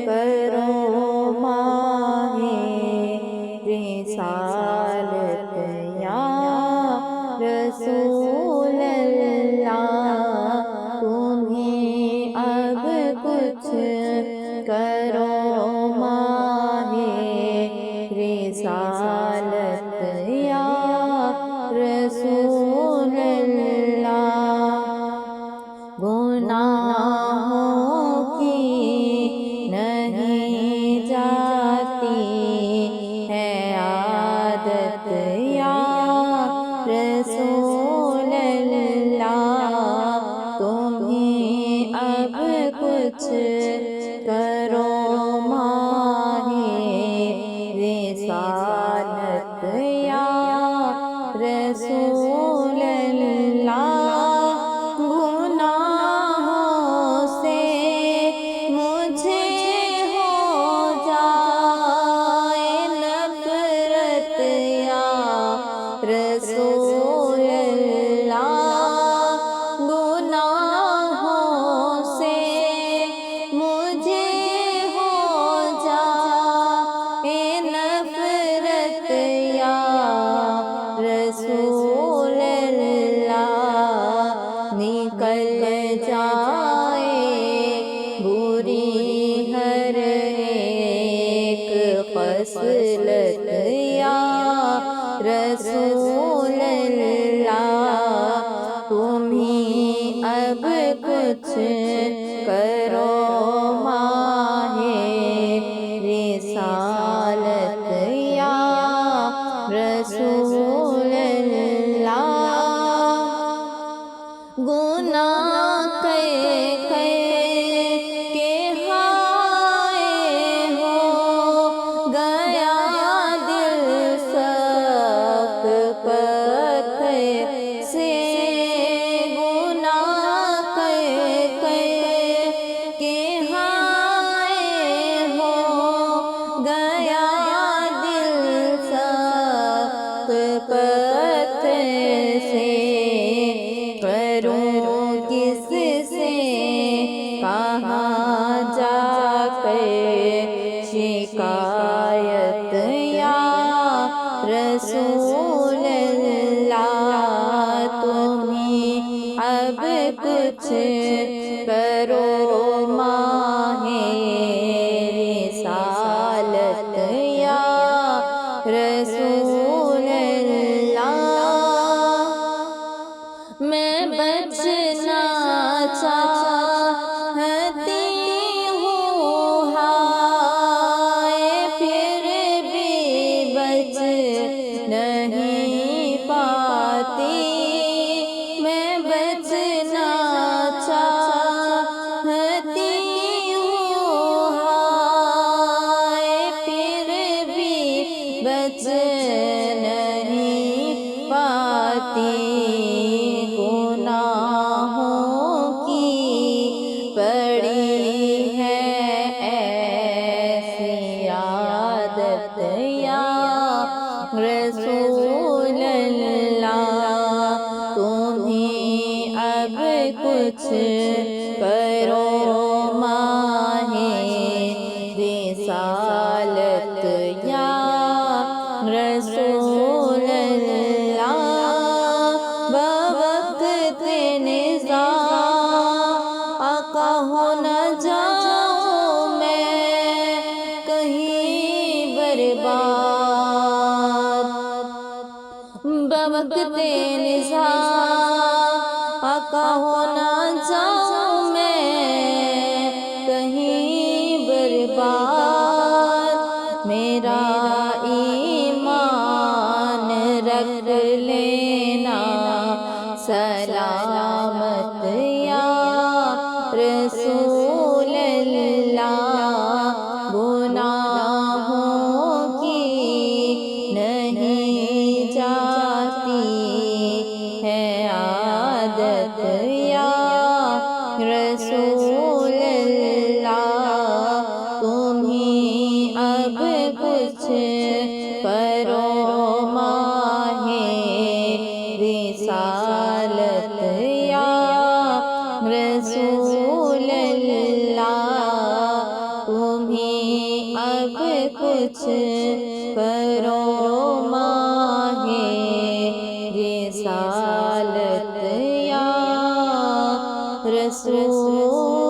کرو ماہ رسالت یا رسول اللہ، تمہیں اب کچھ کرو ماہ رسالت یا رسول اللہ۔ گناہوں کی نہیں جاتی ہے عادت یا رسول اللہ، تمہیں اب کچھ کرو ماہ رسالت یا رسول اللہ۔ گناہوں سے مجھے ہو جائے نفرت یا رسول اللہ، گناہوں سے مجھے ہو جائے نفرت یا رسول اللہ، نکل جائے بری ہر ایک خصلت یا رسول اللہ، تمہیں اب کچھ کرو ماہ رسالت یا رسول اللہ۔ گناہ کے ہائے ہو گیا دل سخت پتھر سے، گناہ کے ہائے ہو گیا دل سخت پتھر سے، کروں کس سے کہاں جا کر شکایت یا رسول اللہ، تمہیں اب کچھ کرو ماہ رسالت یا رسول اللہ۔ میں بچنا چاہتی ہوں ہائے، پھر بھی بچ نہیں پاتی، میں بچنا چاہتی ہوں ہائے، پھر بھی بچ نہیں پاتی، گناہوں کی پڑی ہے ایسی عادت یا رسول اللہ، تمہیں اب کچھ کرو ماہ رسالت یا رسول اللہ۔ بوقت نزاع آقا ہو نہ جاؤں میں کہیں برباد، بوقت نزاع آقا ہو نہ جاؤں میں کہیں برباد، میرا ایمان رکھ لینا سلامت یا رسول اللہ، گناہوں کی نہیں جاتی ہے عادت یا رسول اللہ، تمہیں اب کچھ کرو ماہ رسالت یا رسول اللہ۔ کچھ کرو ماہ رسالت یا رسول